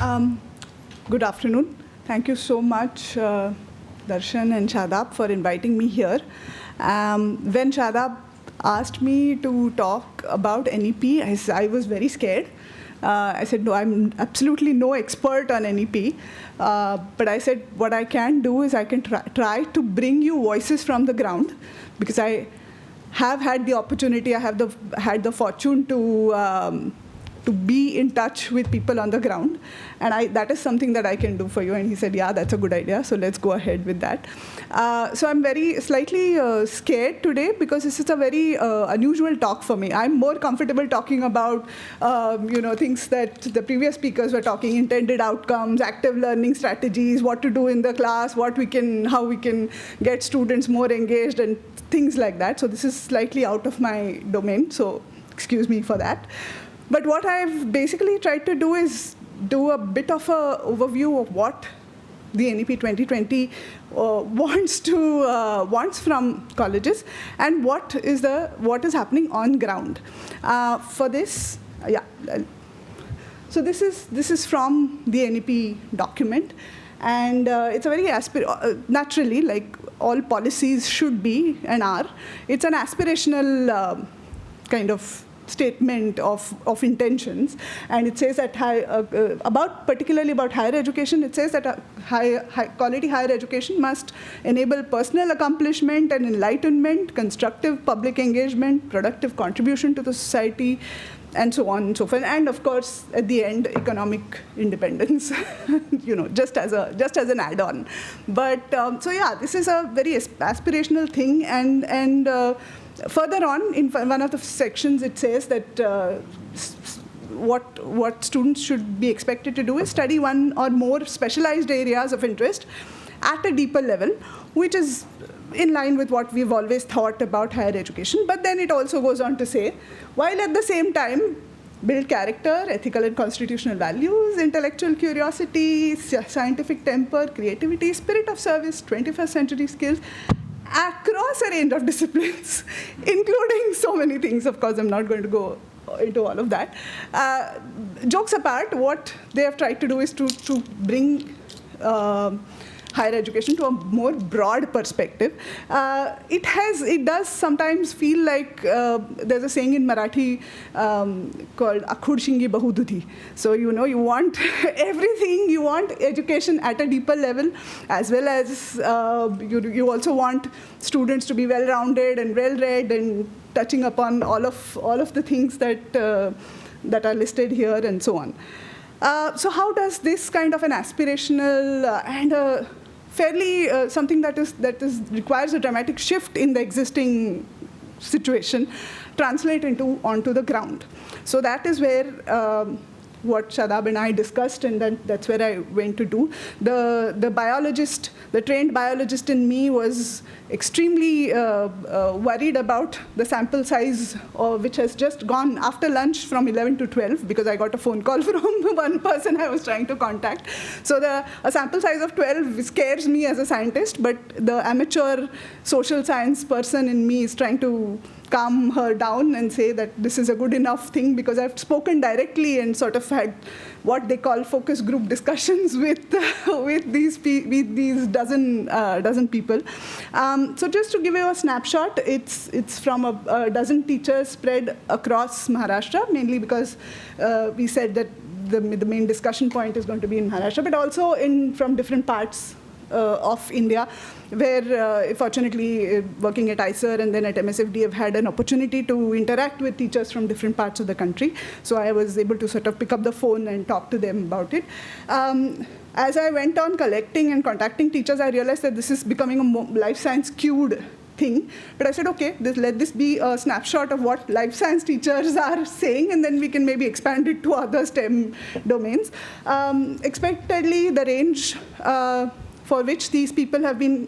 Um, Good afternoon. Thank you so much, Darshan and Shadab, for inviting me here. When Shadab asked me to talk about NEP, I was very scared. I said, no, I'm absolutely no expert on NEP. But I said, what I can do is I can try to bring you voices from the ground, because I have had the opportunity, I have had the fortune to be in touch with people on the ground. And that is something that I can do for you. And he said, yeah, that's a good idea, so let's go ahead with that. So I'm slightly scared today, because this is a very unusual talk for me. I'm more comfortable talking about things that the previous speakers were talking, intended outcomes, active learning strategies, what to do in the class, how we can get students more engaged, and things like that. So this is slightly out of my domain, so excuse me for that. But what I've basically tried to do is do a bit of an overview of what the NEP-2020 wants from colleges, and what is happening on ground. For this, so this is from the NEP document, and it's a very naturally, like all policies should be and are. It's an aspirational kind of statement of intentions, and it says that particularly about higher education, it says that high quality higher education must enable personal accomplishment and enlightenment, constructive public engagement, productive contribution to the society, and so on and so forth. And of course, at the end, economic independence, just as an add-on. But so yeah, this is a very aspirational thing, and further on, in one of the sections, it says that what students should be expected to do is study one or more specialized areas of interest at a deeper level, which is in line with what we've always thought about higher education. But then it also goes on to say, while at the same time, build character, ethical and constitutional values, intellectual curiosity, scientific temper, creativity, spirit of service, 21st century skills, across a range of disciplines, including so many things. Of course, I'm not going to go into all of that. Jokes apart, what they have tried to do is to bring higher education to a more broad perspective. It does sometimes feel like there's a saying in Marathi called "Akhud shingi bahududhi." So you want everything. You want education at a deeper level, as well as you also want students to be well-rounded and well-read and touching upon all of the things that are listed here and so on. So how does this kind of an aspirational and fairly something that requires a dramatic shift in the existing situation translate onto the ground? So that is where what Shadab and I discussed, and that's where I went to do. The trained biologist in me was extremely worried about the sample size, which has just gone after lunch from 11 to 12, because I got a phone call from one person I was trying to contact. So a sample size of 12 scares me as a scientist, but the amateur social science person in me is trying to calm her down and say that this is a good enough thing, because I've spoken directly and sort of had what they call focus group discussions with these dozen people. So just to give you a snapshot, it's from a dozen teachers spread across Maharashtra, mainly because we said that the main discussion point is going to be in Maharashtra, but also from different parts of India, where fortunately working at ICER and then at MSFD, I've had an opportunity to interact with teachers from different parts of the country. So I was able to sort of pick up the phone and talk to them about it. As I went on collecting and contacting teachers, I realized that this is becoming a life science skewed thing. But I said, okay, let this be a snapshot of what life science teachers are saying, and then we can maybe expand it to other STEM domains. Expectedly, the range for which these people have been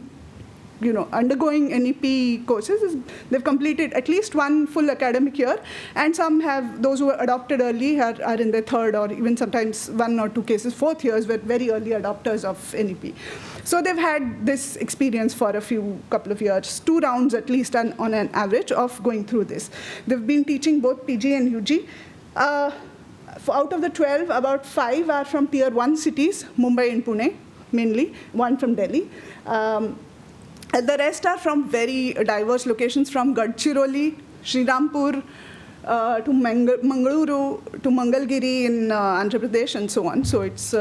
undergoing NEP courses is they've completed at least one full academic year, and those who were adopted early are in their third, or even sometimes one or two cases, fourth years, were very early adopters of NEP. So they've had this experience for a couple of years, 2 rounds at least on an average of going through this. They've been teaching both PG and UG. out of the 12, about 5 are from tier 1 cities, Mumbai and Pune, mainly, 1 from Delhi. And the rest are from very diverse locations, from Gadchiroli, Srirampur, to Mangaluru, to Mangalgiri in Andhra Pradesh, and so on. So it's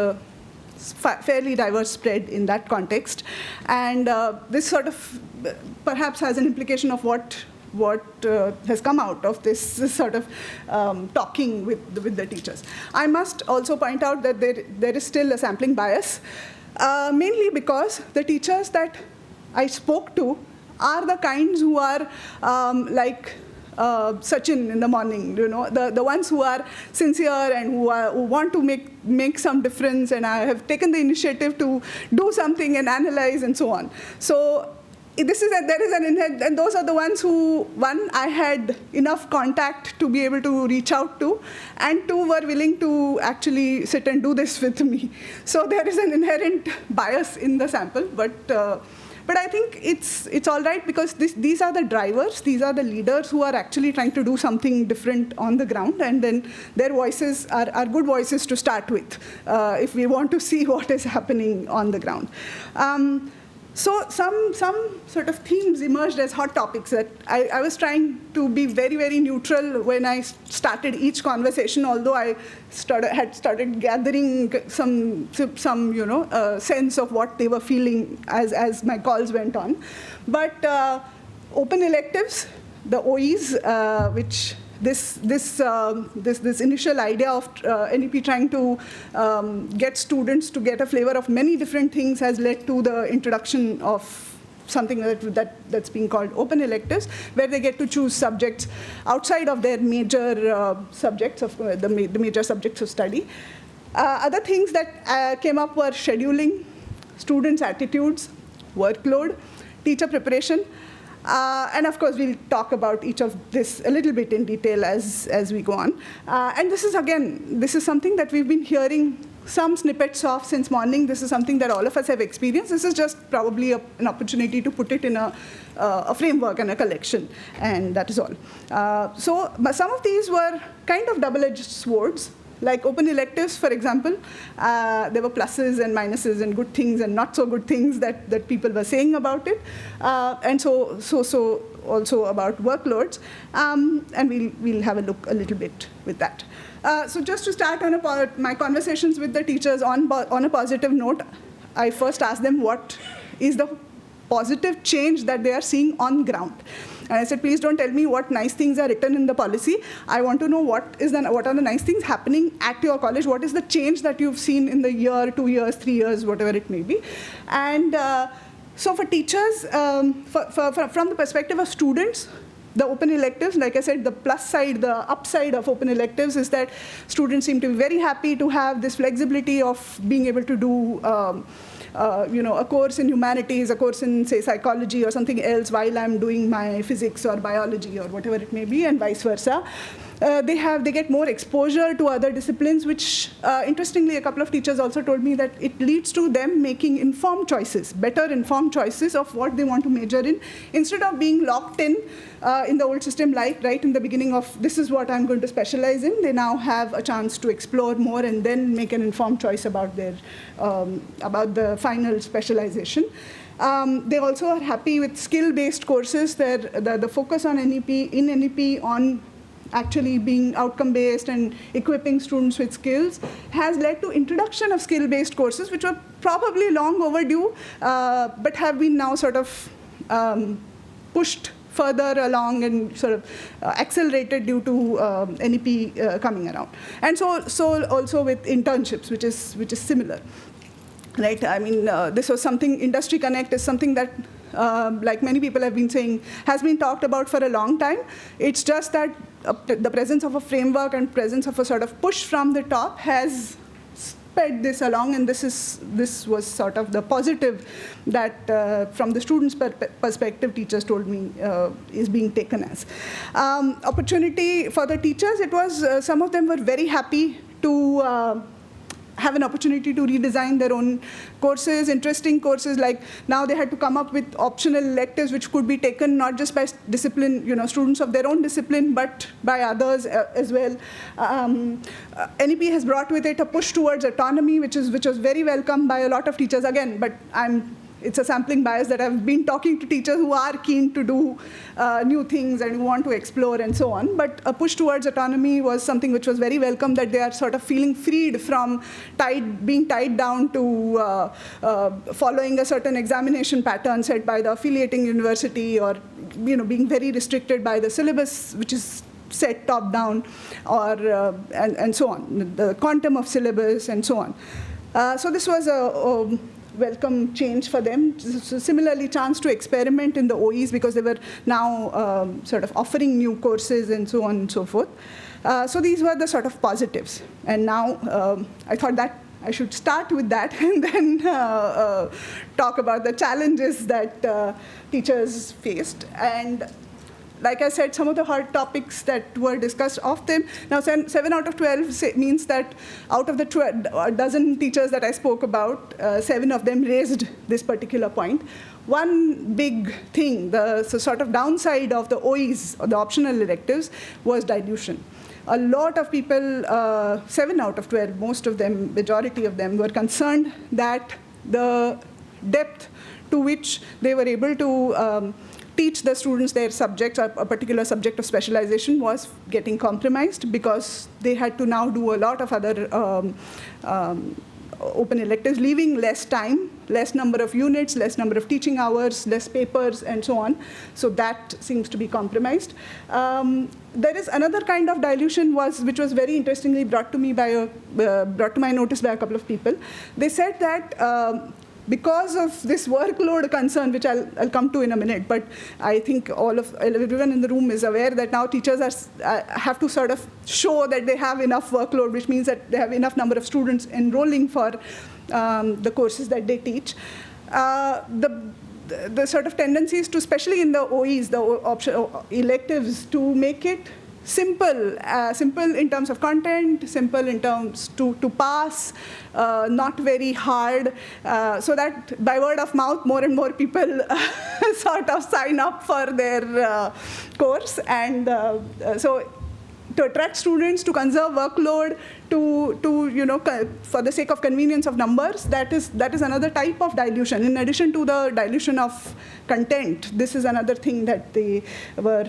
fairly diverse spread in that context. And this sort of perhaps has an implication of what has come out of this sort of talking with the teachers. I must also point out that there is still a sampling bias, mainly because the teachers that I spoke to are the kinds who are like Sachin in the morning, the ones who are sincere and who want to make some difference, and I have taken the initiative to do something and analyze and so on. So there is an inherent, and those are the ones who, one, I had enough contact to be able to reach out to, and 2, were willing to actually sit and do this with me. So there is an inherent bias in the sample, but I think it's all right, because these are the drivers, these are the leaders who are actually trying to do something different on the ground, and then their voices are good voices to start with, if we want to see what is happening on the ground. So some sort of themes emerged as hot topics that I was trying to be very, very neutral when I started each conversation, although I had started gathering some sense of what they were feeling as my calls went on. But open electives, the OEs, which this initial idea of NEP trying to get students to get a flavor of many different things has led to the introduction of something that's being called open electives, where they get to choose subjects outside of their major subjects of the major subjects of study. Other things that came up were scheduling, students' attitudes, workload, teacher preparation. And of course, we'll talk about each of this a little bit in detail as we go on. And this is something that we've been hearing some snippets of since morning. This is something that all of us have experienced. This is just probably an opportunity to put it in a framework and a collection, and that is all. So some of these were kind of double-edged swords. Like open electives, for example, there were pluses and minuses and good things and not so good things that people were saying about it. And so also about workloads. And we'll have a look a little bit with that. So just to start on my conversations with the teachers on a positive note, I first asked them what is the positive change that they are seeing on ground. And I said, please don't tell me what nice things are written in the policy. I want to know what are the nice things happening at your college. What is the change that you've seen in the year, 2 years, 3 years, whatever it may be. And so for teachers, from the perspective of students, the open electives, like I said, the plus side, the upside of open electives is that students seem to be very happy to have this flexibility of being able to do a course in humanities, a course in, say, psychology or something else while I'm doing my physics or biology or whatever it may be, and vice versa. They get more exposure to other disciplines, which, interestingly, a couple of teachers also told me that it leads to them making informed choices, better informed choices of what they want to major in, instead of being locked in the old system, like right in the beginning of this is what I'm going to specialize in. They now have a chance to explore more and then make an informed choice about about the final specialization. They also are happy with skill-based courses. The focus on NEP on actually being outcome-based and equipping students with skills has led to introduction of skill-based courses, which were probably long overdue, but have been now sort of pushed further along and sort of accelerated due to NEP coming around. And so also with internships, which is similar. Right? I mean, this was something, Industry Connect is something that, like many people have been saying, has been talked about for a long time. It's just that the presence of a framework and presence of a sort of push from the top has sped this along, and this was sort of the positive that, from the students' perspective, teachers told me is being taken as. Opportunity for the teachers, it was, some of them were very happy to have an opportunity to redesign their own courses, interesting courses. Like now they had to come up with optional electives which could be taken not just by discipline, students of their own discipline, but by others as well. NEP has brought with it a push towards autonomy, which was very welcome by a lot of teachers. Again, but it's a sampling bias that I've been talking to teachers who are keen to do new things and who want to explore and so on. But a push towards autonomy was something which was very welcome, that they are sort of feeling freed from being tied down to following a certain examination pattern set by the affiliating university, or being very restricted by the syllabus, which is set top down, or and so on, the quantum of syllabus and so on. So this was a welcome change for them. So similarly, chance to experiment in the OEs, because they were now sort of offering new courses and so on and so forth. So these were the sort of positives. And now I thought that I should start with that and then talk about the challenges that teachers faced. And like I said, some of the hard topics that were discussed of them. Now, 7 out of 12 means that out of the dozen teachers that I spoke about, 7 of them raised this particular point. One big thing, the sort of downside of the OEs, or the optional electives, was dilution. A lot of people, 7 out of 12, most of them, majority of them, were concerned that the depth to which they were able to teach the students their subjects, a particular subject of specialization, was getting compromised, because they had to now do a lot of other open electives, leaving less time, less number of units, less number of teaching hours, less papers, and so on. So that seems to be compromised. There is another kind of dilution which was very interestingly brought to my notice by a couple of people. They said that because of this workload concern, which I'll come to in a minute, but I think everyone in the room is aware that now teachers have to sort of show that they have enough workload, which means that they have enough number of students enrolling for the courses that they teach. The sort of tendencies to, especially in the OEs, the electives, to make it simple in terms of content, simple in terms to pass, not very hard, so that by word of mouth, more and more people sort of sign up for their course. And so to attract students, to conserve workload, for the sake of convenience of numbers, that is another type of dilution. In addition to the dilution of content, this is another thing that they were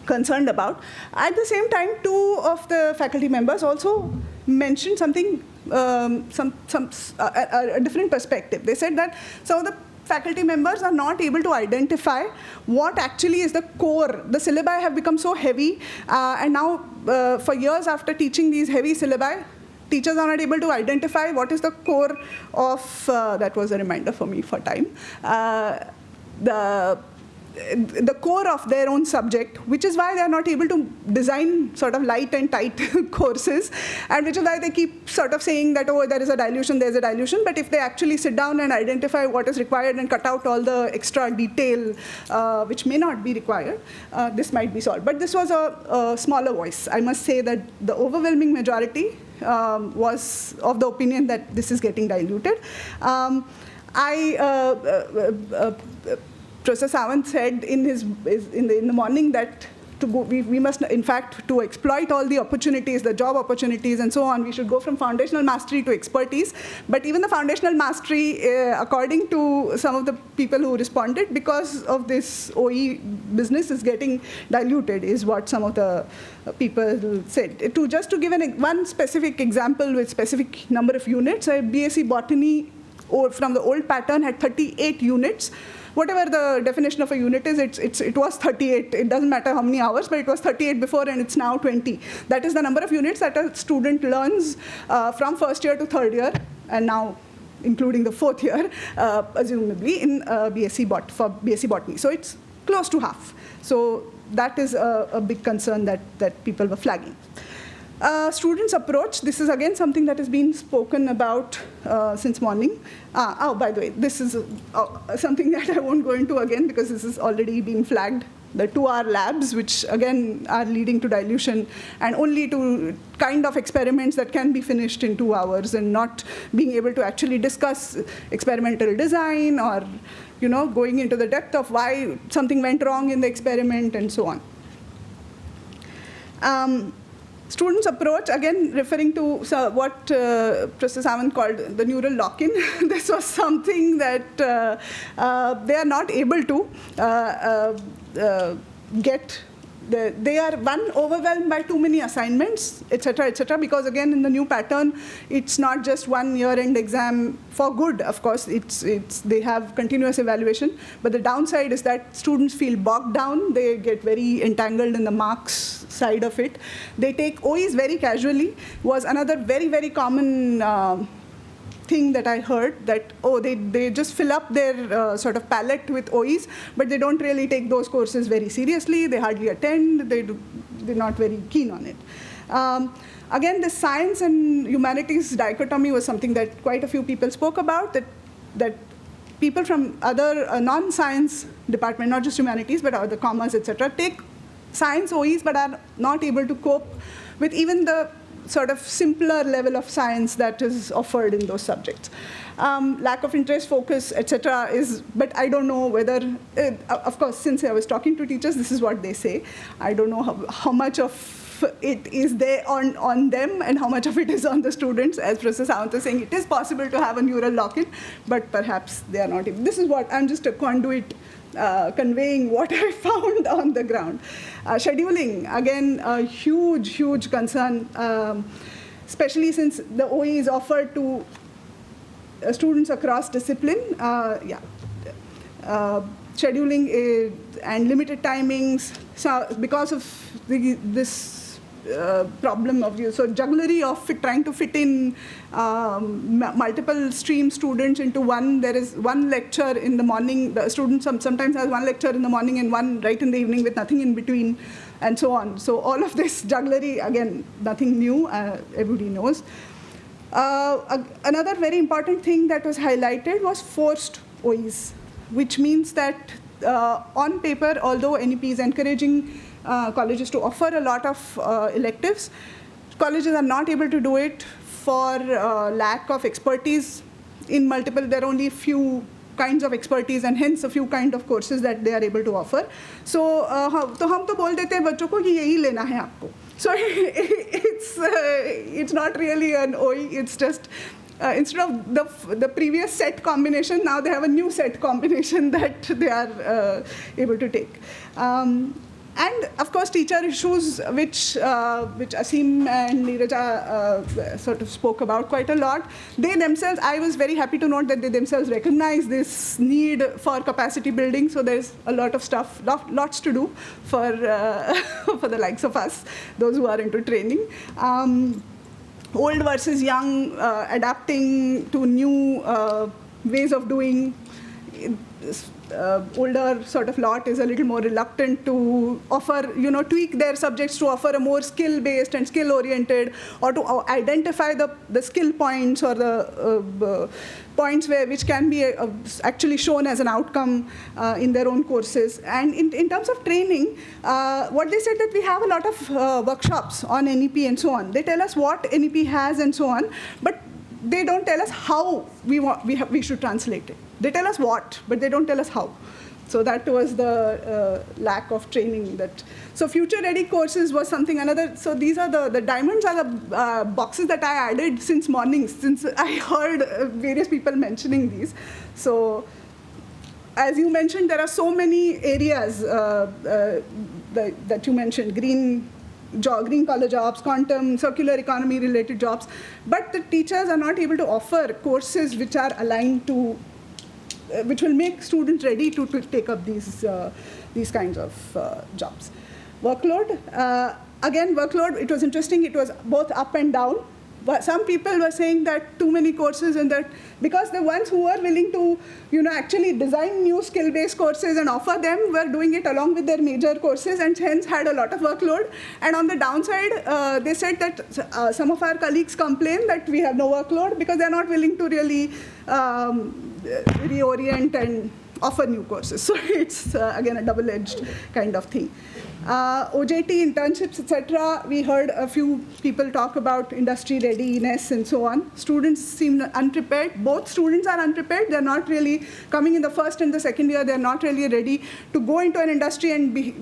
concerned about. At the same time, 2 of the faculty members also mentioned something, a different perspective. They said that some of the faculty members are not able to identify what actually is the core. The syllabi have become so heavy, and now for years after teaching these heavy syllabi, teachers are not able to identify what is the core of, that was a reminder for me for time, the core of their own subject, which is why they are not able to design sort of light and tight courses, and which is why they keep sort of saying that, oh, there's a dilution. But if they actually sit down and identify what is required and cut out all the extra detail, which may not be required, this might be solved. But this was a smaller voice. I must say that the overwhelming majority was of the opinion that this is getting diluted. Professor Sawant said in the morning that we must, in fact, to exploit all the opportunities, the job opportunities and so on, we should go from foundational mastery to expertise. But even the foundational mastery, according to some of the people who responded, because of this OE business, is getting diluted, is what some of the people said. Just to give one specific example with specific number of units, BSc Botany from the old pattern had 38 units. Whatever the definition of a unit is, it was 38. It doesn't matter how many hours, but it was 38 before, and it's now 20. That is the number of units that a student learns from first year to third year, and now including the fourth year, presumably, in BSc Botany. So it's close to half. So that is a big concern that people were flagging. Students' approach, this is again something that has been spoken about since morning. By the way, this is something that I won't go into again because this has already been flagged the 2-hour labs, which again are leading to dilution, and only to kind of experiments that can be finished in 2 hours, and not being able to actually discuss experimental design or going into the depth of why something went wrong in the experiment and so on. Students' approach, again referring to what Professor Samant called the neural lock-in. This was something that they are not able to get. They are, overwhelmed by too many assignments, etc., because again, in the new pattern, it's not just one year-end exam for good. Of course, they have continuous evaluation, but the downside is that students feel bogged down. They get very entangled in the marks side of it. They take OEs very casually. Was another very, very common thing that I heard, that, they just fill up their sort of palette with OEs, but they don't really take those courses very seriously. They hardly attend. They're not very keen on it. Again, the science and humanities dichotomy was something that quite a few people spoke about, that people from other non-science department, not just humanities, but other commerce, etc., take science OEs, but are not able to cope with even the sort of simpler level of science that is offered in those subjects. Lack of interest, focus, etc. But I don't know whether, of course, since I was talking to teachers, this is what they say. I don't know how much of it is there on them and how much of it is on the students. As Professor Samant was saying, it is possible to have a neural lock-in, but perhaps they are not. This is what, I'm just a conduit conveying what I found on the ground. Scheduling, again, a huge, huge concern, especially since the OE is offered to students across discipline. Scheduling and limited timings, so because of this problem of jugglery of trying to fit in multiple stream students into one. There is one lecture in the morning. The student sometimes has one lecture in the morning and one right in the evening with nothing in between, and so on. So all of this jugglery, again, nothing new. Everybody knows. Another very important thing that was highlighted was forced OEs, which means that on paper, although NEP is encouraging colleges to offer a lot of electives, colleges are not able to do it for lack of expertise in multiple. There are only a few kinds of expertise and hence a few kind of courses that they are able to offer. So तो हम तो बोल देते हैं बच्चों को कि यही लेना है आपको. So it's not really an OE. It's just instead of the previous set combination, now they have a new set combination that they are able to take. And of course, teacher issues, which Asim and Neeraja sort of spoke about quite a lot. They themselves, I was very happy to note that they themselves recognize this need for capacity building. So there's a lot of stuff, lots to do for the likes of us, those who are into training. Old versus young, adapting to new ways of doing. Older sort of lot is a little more reluctant to offer, tweak their subjects to offer a more skill-based and skill-oriented, or to identify the skill points or the points which can be actually shown as an outcome in their own courses. And in terms of training, what they said that we have a lot of workshops on NEP and so on. They tell us what NEP has and so on, but they don't tell us how we should translate it. They tell us what, but they don't tell us how. So that was the lack of training. So future-ready courses was something another. So these are the diamonds are the boxes that I added since morning, since I heard various people mentioning these. So as you mentioned, there are so many areas that you mentioned, green collar jobs, quantum, circular economy related jobs, but the teachers are not able to offer courses which are aligned to, which will make students ready to take up these kinds of jobs. Workload, again workload, it was interesting, it was both up and down. But some people were saying that too many courses, and that because the ones who were willing to, actually design new skill-based courses and offer them were doing it along with their major courses, and hence had a lot of workload. And on the downside, they said that some of our colleagues complain that we have no workload because they're not willing to really reorient and offer new courses. So it's, again, a double-edged kind of thing. OJT, internships, etc. We heard a few people talk about industry readiness and so on. Students seem unprepared. Both students are unprepared. They're not really coming in the first and the second year. They're not really ready to go into an industry and be,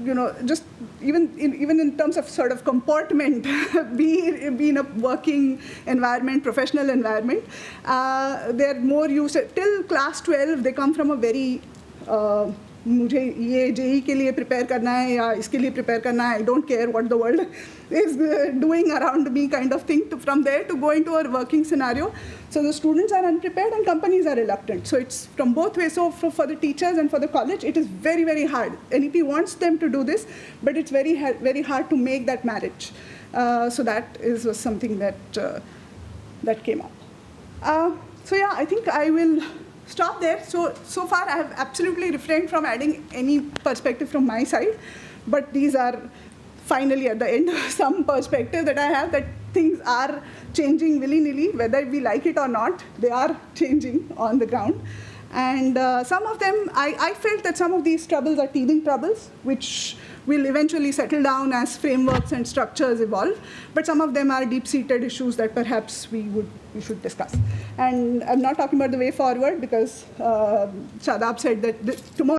just even in terms of sort of comportment, be in a working environment, professional environment. They're more used to, till class 12, they come from a very मुझे ये JEE के लिए prepare करना है या इसके लिए prepare करना है, I don't care what the world is doing around me kind of thing, from there to go into a working scenario. So the students are unprepared and companies are reluctant. So it's from both ways. So for the teachers and for the college, it is very, very hard. NEP wants them to do this, but it's very, very hard to make that marriage. So that was something that came up. So yeah, I think I will stop there. So far I have absolutely refrained from adding any perspective from my side, but these are finally at the end some perspective that I have, that things are changing willy-nilly, whether we like it or not, they are changing on the ground. And some of them, I felt that some of these troubles are teething troubles, which will eventually settle down as frameworks and structures evolve. But some of them are deep-seated issues that perhaps we should discuss. And I'm not talking about the way forward, because Shadab said that tomorrow